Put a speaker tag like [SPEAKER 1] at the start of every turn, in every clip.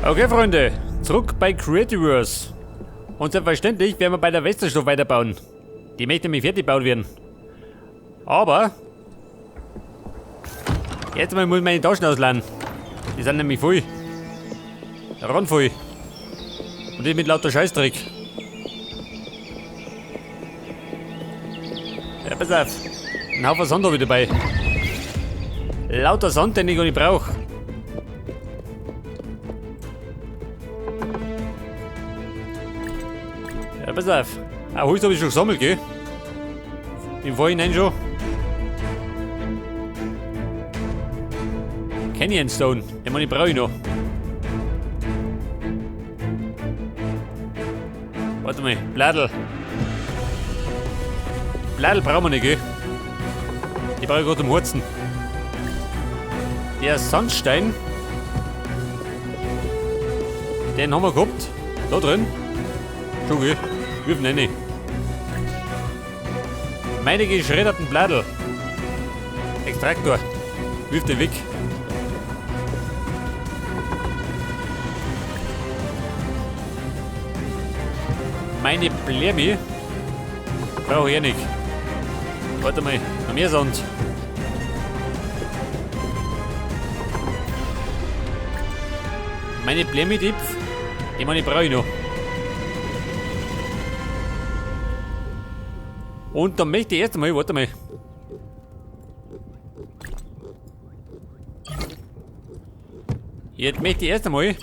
[SPEAKER 1] Okay, Freunde, zurück bei Creativerse. Und selbstverständlich werden wir bei der Westerstoff weiterbauen. Die möchte nämlich fertig gebaut werden. Aber jetzt mal muss ich meine Taschen ausladen. Die sind nämlich voll. Randvoll. Und das mit lauter Scheißdreck. Ja, pass auf. Ein Haufen Sand habe ich dabei. Lauter Sand, den ich gar nicht brauche. Ja, pass auf. Auch Holz habe ich schon gesammelt, gell? Im Vorhinein schon. Canyon Stone, den brauche ich noch. Warte mal, Bladel. Bladel brauchen wir nicht, gell? Die brauche ich gerade zum Horzen. Der Sandstein, den haben wir gehabt. Da drin. Schon, gell? Wirf ihn rein. Meine geschredderten Bladel. Extraktor. Wirf den weg. Meine Blärmi brauche ich nicht. Warte mal, noch mehr Sand. Meine Blärmi-Dipf, die brauche ich noch. Und dann möchte ich erst einmal, warte mal. Jetzt möchte ich erst einmal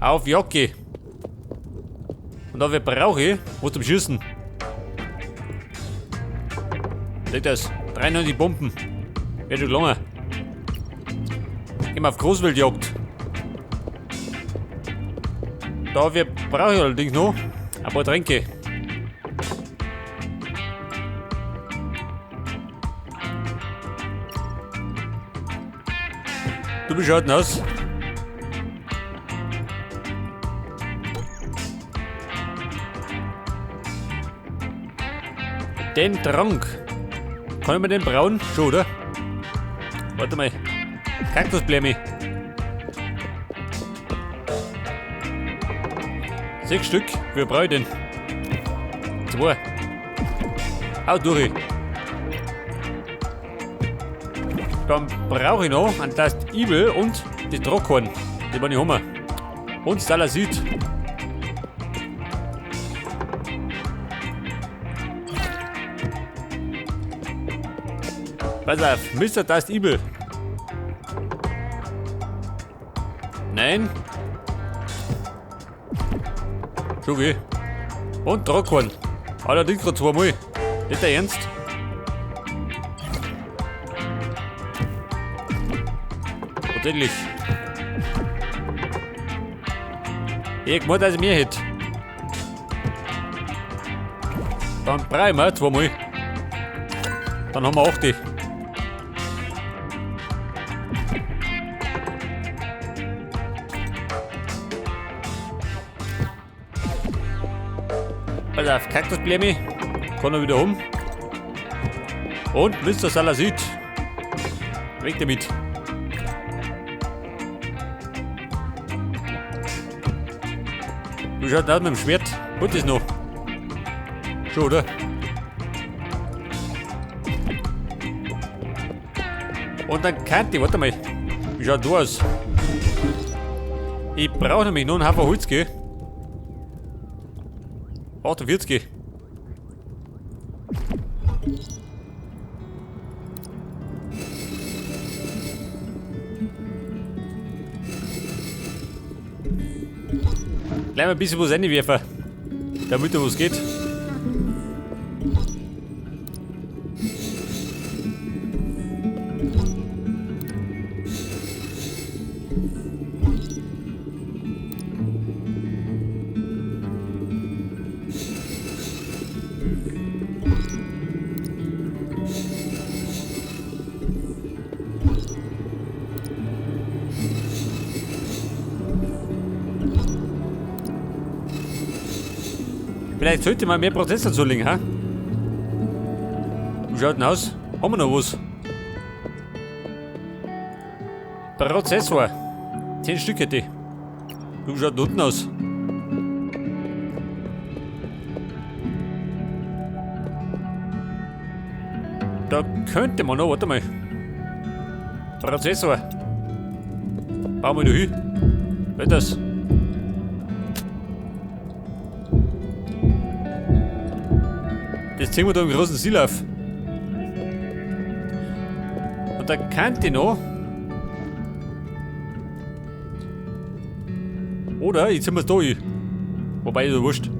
[SPEAKER 1] auf Jacke. Und dafür brauche ich was zum Schießen. Seht das? 93 Bomben. Wird schon gelungen. Gehen wir auf Großwildjagd. Dafür brauche ich allerdings noch ein paar Tränke. Du, wie schaut denn aus? Den Trank. Kann ich mir den brauen? Schon, oder? Warte mal. Kaktusblämi. 6 Stück. Wie brauche ich den? 2. Hau durch. Dann brauche ich noch ein Tast Ibel und die Trockhorn. Die wollen ich haben. Und Salasit. Pass auf, Mr. Tast Ibel. Nein. Schon geh. Und Trockhorn. Allerdings gerade 2 Mal. Nicht der Ernst? Tatsächlich. Ich meine, dass ich mehr hätte. Dann brauche ich mir 2 Mal. Dann haben wir 8. Pass auf, Kaktusblämi. Kann er wieder um. Und Mr. Salasit. Weg damit. Wie schaut das aus mit dem Schwert? Gut ist noch. Schon, oder? Und dann kann die, warte mal. Wie schaut das aus? Ich brauche nämlich noch einen Haufen Holz, gell? 48. Gleich mal ein bisschen was reinwerfen, damit da was geht. Vielleicht sollte man mehr Prozessor zulegen, ha? Wie schaut denn aus? Haben wir noch was? Prozessor. 10 Stück hätte ich. Du schaut da unten aus. Da könnte man noch, warte mal. Prozessor. Bauen wir da hin. Was ist das? Das ziehen wir da im großen Stil auf. Und da könnte ich noch. Oder jetzt sind wir es da hin. Wobei, ist ja wurscht.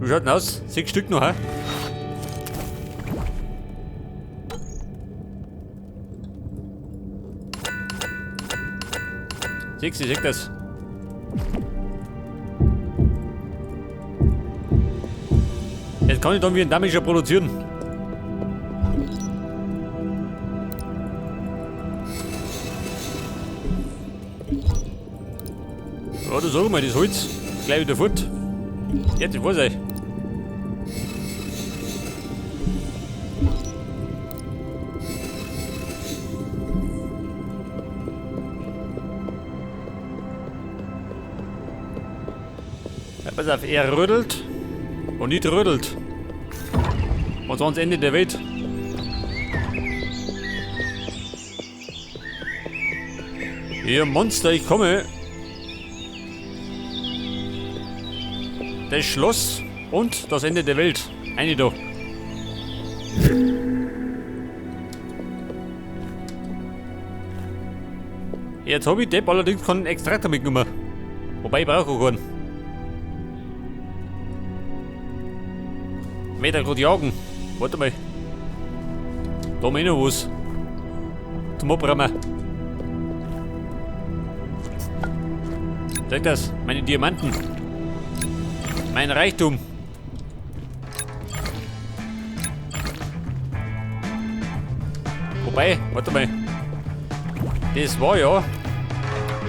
[SPEAKER 1] Wie schaut denn aus? 6 Stück noch, hä? Ich sehe das. Jetzt kann ich dann wie ein Damischer produzieren. Ja, da sagen wir das Holz. Gleich wieder fort. Jetzt, ich weiß euch. Ja, pass auf, er rödelt und nicht rödelt. Und sonst Ende der Welt. Ihr Monster, ich komme. Das Schloss und das Ende der Welt. Eine da. Jetzt habe ich Depp allerdings keinen Extraktor mitgenommen. Wobei ich brauche auch keinen. Meter gerade jagen. Warte mal. Da haben wir noch was. Zum Abräumen. Sag das, meine Diamanten. Mein Reichtum. Wobei, warte mal. Das war ja.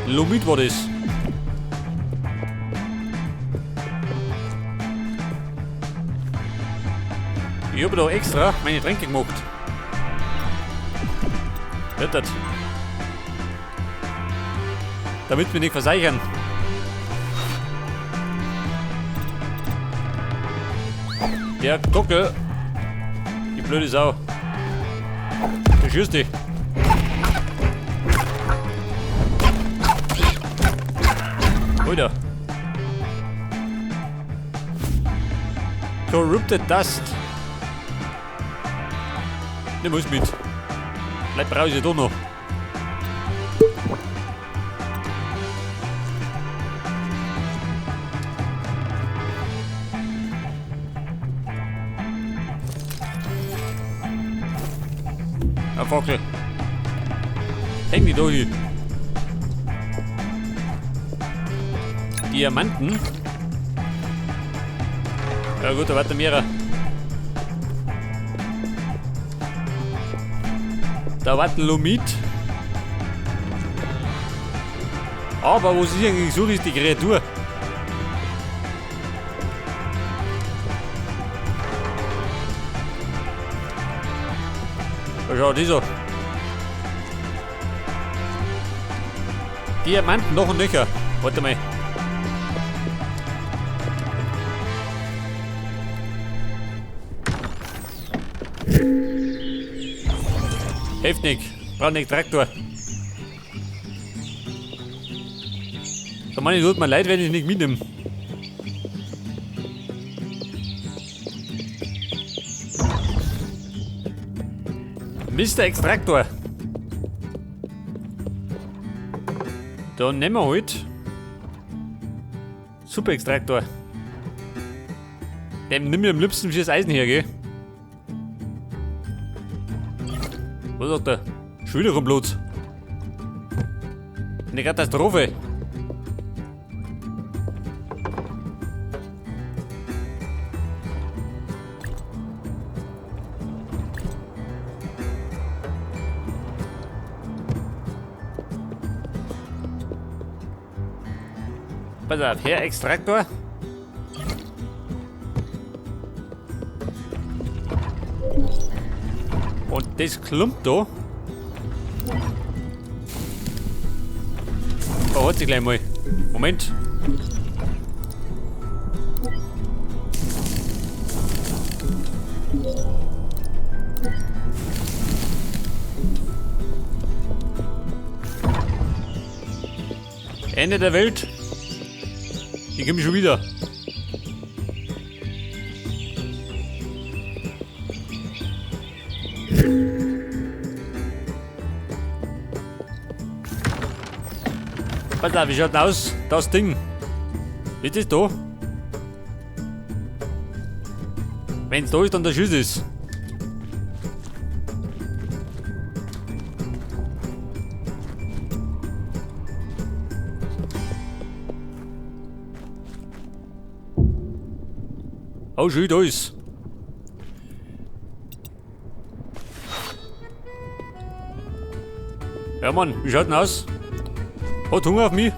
[SPEAKER 1] Lumit war das. Ich habe da extra meine Tränke gemacht. Hört das? Damit wir nicht versichern. Der Dockel. Die blöde Sau. Du schießt dich. Alter. Corrupted Dust. Ne, muss mit. Bleib raus, ja da noch. Eine Fackel. Häng die da hin. Diamanten. Ja gut, da warten mehrere. Da warten Lumit. Aber was ich eigentlich suche, ist die Kreatur. Schau, dieser. Diamanten noch und nöcher. Warte mal. Heftig. Braucht nicht Traktor. Da meine ich, tut mir leid, wenn ich nicht mitnehme. Mr. Extraktor. Dann nehmen wir halt Super Extraktor. Dem nimm mir am liebsten fürs Eisen her, gell? Was sagt er? Schon wieder Blut. Eine Katastrophe. Pass auf, Herr Extraktor. Und das klumpt da. Verhört sich gleich mal. Moment. Ende der Welt. Ich komme schon wieder. Pass auf, wie schaut denn aus? Das Ding. Ist das da? Wenn es da ist, dann der Schuss ist. Oh, schön, da ist. Ja, Mann, wie schaut denn aus? Hat Hunger auf mich?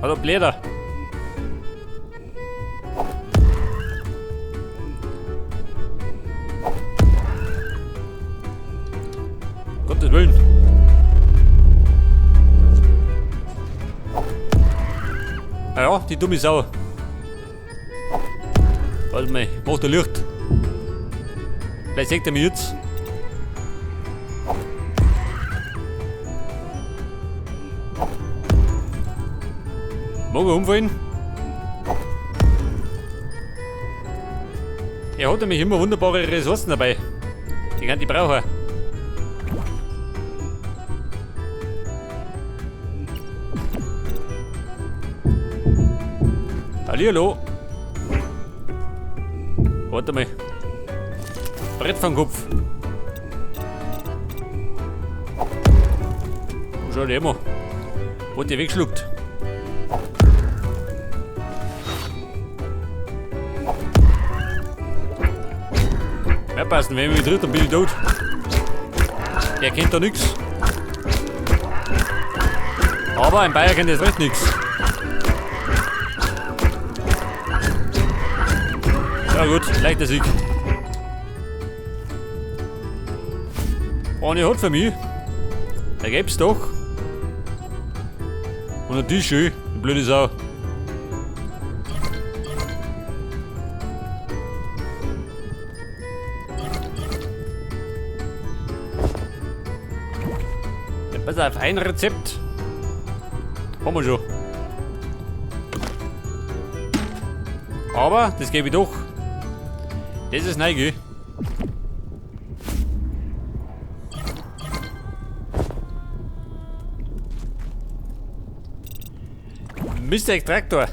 [SPEAKER 1] Hat er Blätter? Gottes Willen. Ah ja, die dumme Sau. Warte mal, ich mach da Licht. Vielleicht sagt er mich jetzt. Mag er umfallen? Er hat nämlich immer wunderbare Ressourcen dabei. Die kann ich brauchen. Hallihallo. Warte mal. Brett vom Kopf. Schau dir immer. Wo die wegschluckt. Aufpassen, wenn mich tritt, dann bin ich tot. Der kennt da nichts. Aber ein Bayer kennt jetzt recht nichts. Ja gut, leichter Sieg. Eine hat für mich. Da gibt's doch. Und ein Tisch schön, die blöde Sau. Ja, pass auf, ein Rezept. Haben wir schon. Aber, das gebe ich doch. Das ist neu, gell? Mr. Extraktor.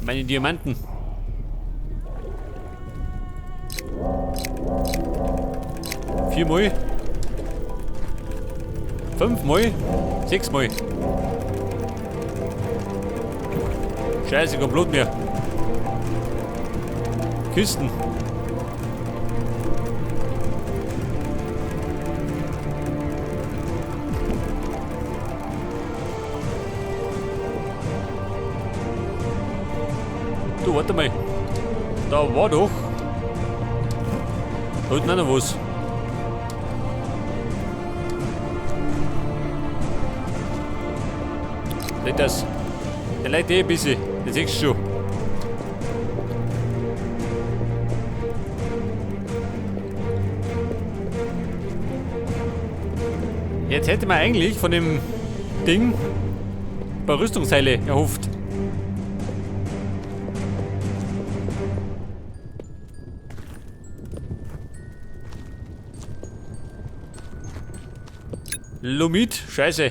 [SPEAKER 1] Meine Diamanten. 4 Mal. 5 Mal. 6 Mal. Scheiße, kein Blut mehr. Kisten. Du, warte mal. Da war doch. Da unten auch noch was. Nicht das. Der leidet eh ein bisschen. Das siehst du schon. Jetzt hätte man eigentlich von dem Ding ein paar Rüstungsteile erhofft. Lumit, scheiße.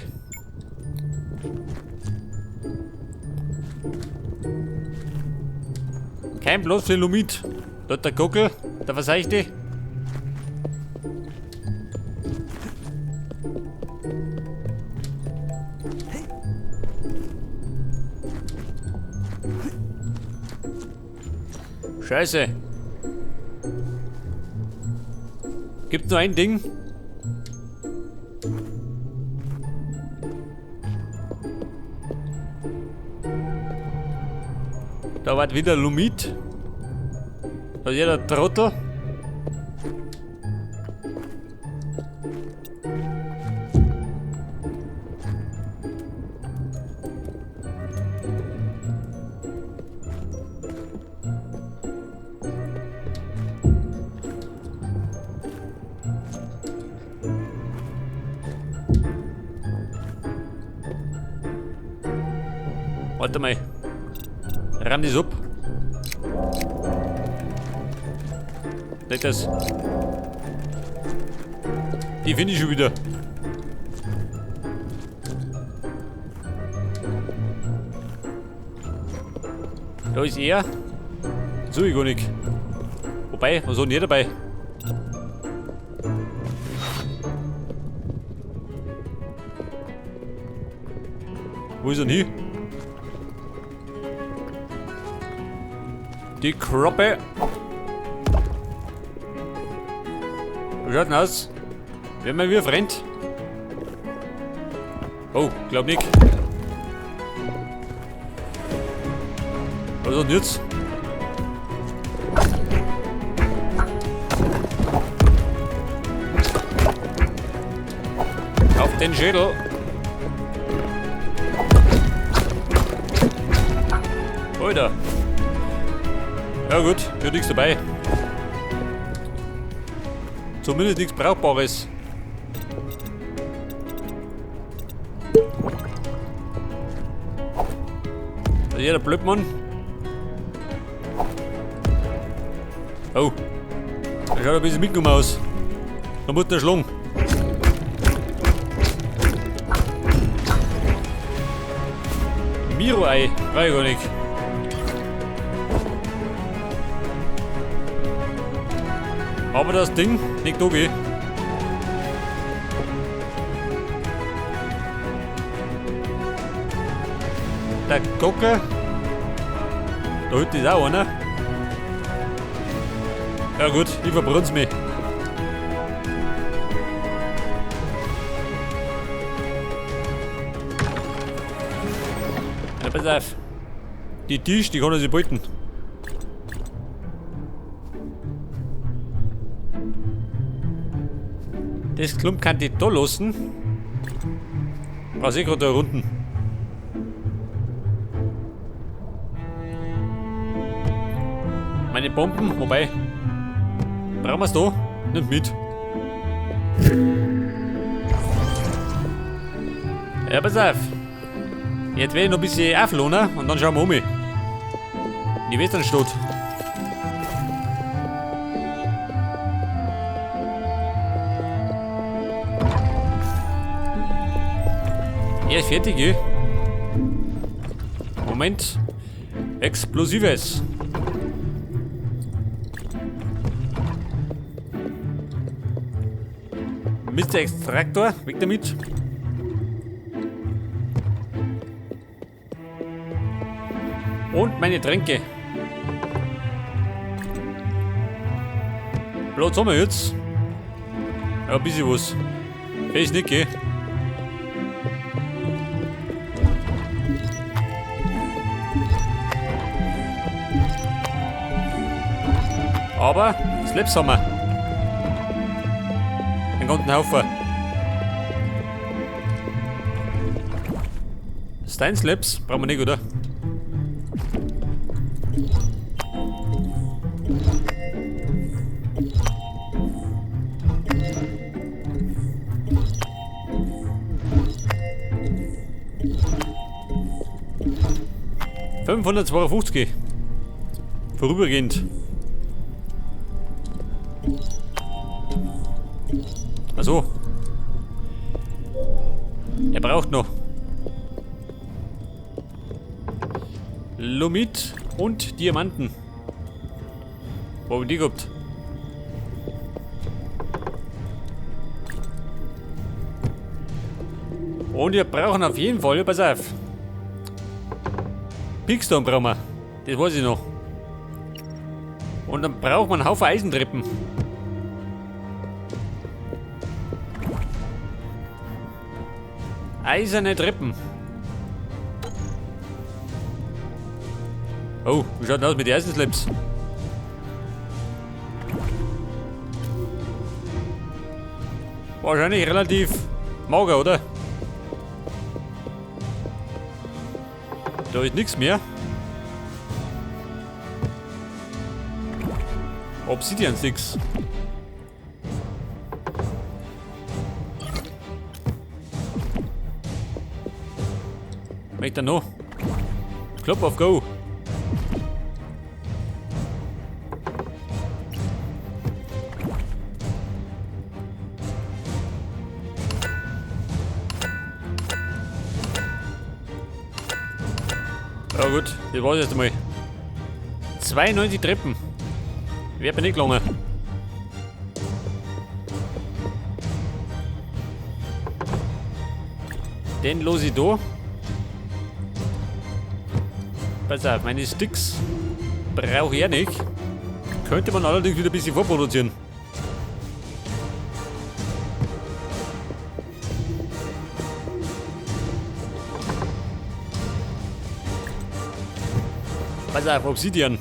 [SPEAKER 1] Kein Platz für Lumit. Dort der Gockel, der Verseichte. Scheiße. Gibt nur ein Ding. Da war wieder Lumit. Da ist jeder Trottel. Warte mal. Ramm das ab. Nicht das. Die finde ich schon wieder. Da ist er. So, ich gar nicht. Wobei, was hat denn hier dabei? Wo ist er denn hin? Die Kroppe. Wie schaut denn aus? Wenn man wie fremd. Oh, glaub nicht. Was ist denn jetzt? Auf den Schädel. Alter. Ja gut, wird nichts dabei. Zumindest nichts Brauchbares. Da ist jeder Blödmann. Oh. Der schaut ein bisschen mitgenommen aus. Da muss der schlagen. Miro-Ei, brauch ich gar nicht. Aber das Ding nicht da geht. Der Gocke. Da heute ist auch einer. Ja gut, ich verbrenn's mich. Ja, pass auf. Die Tisch, die kann er sich behalten. Das Klump kann ich da lassen. Brauchst eh gerade da unten. Meine Bomben, wobei. Brauchen wir es da? Nicht mit. Ja, pass auf. Jetzt werde ich noch ein bisschen auflohnen und dann schauen wir um. In die Westernstadt. Er ist fertig, eh? Moment. Explosives. Mr. Extraktor, weg damit. Und meine Tränke. Platz haben wir jetzt. Ja, ein bisschen was. Weiß nicht, gell? Aber Slaps haben wir. Einen ganzen Haufen. Stein Slaps brauchen wir nicht, oder? $552. Vorübergehend. Also. Er braucht noch Lumit und Diamanten. Wo haben wir die gehabt? Und wir brauchen auf jeden Fall, pass auf. Pickstone brauchen wir. Das weiß ich noch. Und dann braucht man einen Haufen Eisentreppen. Eiserne Treppen. Oh, wie schaut denn aus mit den Eisenslips? Wahrscheinlich relativ mager, oder? Da ist nichts mehr. Obsidian Sticks. Möchte er noch? Club of Go. Ja gut, das war's jetzt einmal. 92 Treppen. Wird mir nicht gelungen. Den los ich da. Pass auf, meine Sticks brauche ich ja nicht. Könnte man allerdings wieder ein bisschen vorproduzieren. Pass auf, Obsidian.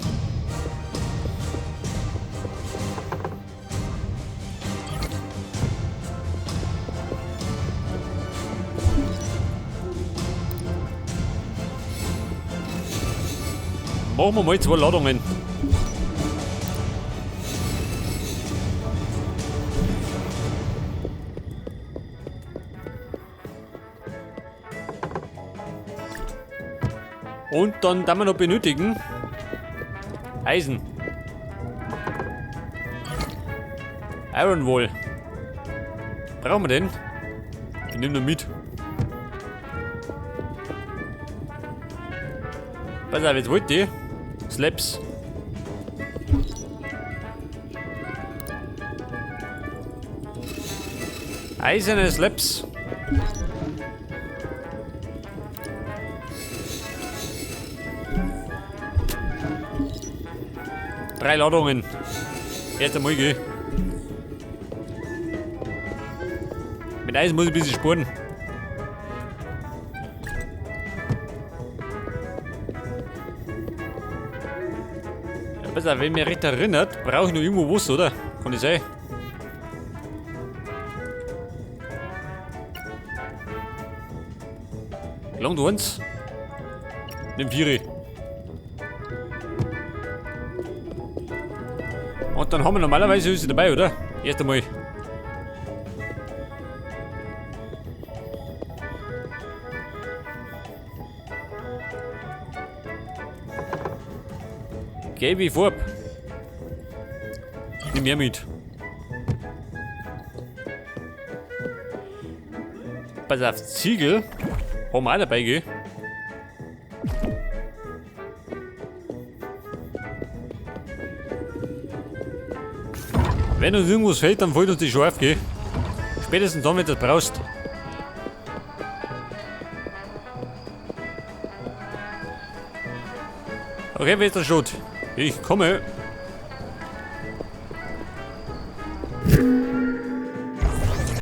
[SPEAKER 1] Machen wir mal 2 Ladungen. Und dann wir noch benötigen Eisen. Iron Wool. Brauchen wir den? Ich nehme noch mit. Pass auf, jetzt wollt ihr Slabs. Eiserne Slabs. Drei Ladungen. Erst einmal gehen. Mit Eisen muss ich ein bisschen sparen. Ja, pass auf, wenn mich recht erinnert, brauche ich noch irgendwo was, oder? Kann das sein? Langt eins. Nimm 4. Und dann haben wir normalerweise alles dabei, oder? Erst einmal. Gelbe Farbe. Nimm mehr mit. Pass auf, Ziegel. Haben wir auch dabei, gell? Wenn uns irgendwas fehlt, dann fällt uns die scharf, gell? Spätestens dann, wenn du das brauchst. Okay, wer ist der Schott? Ich komme.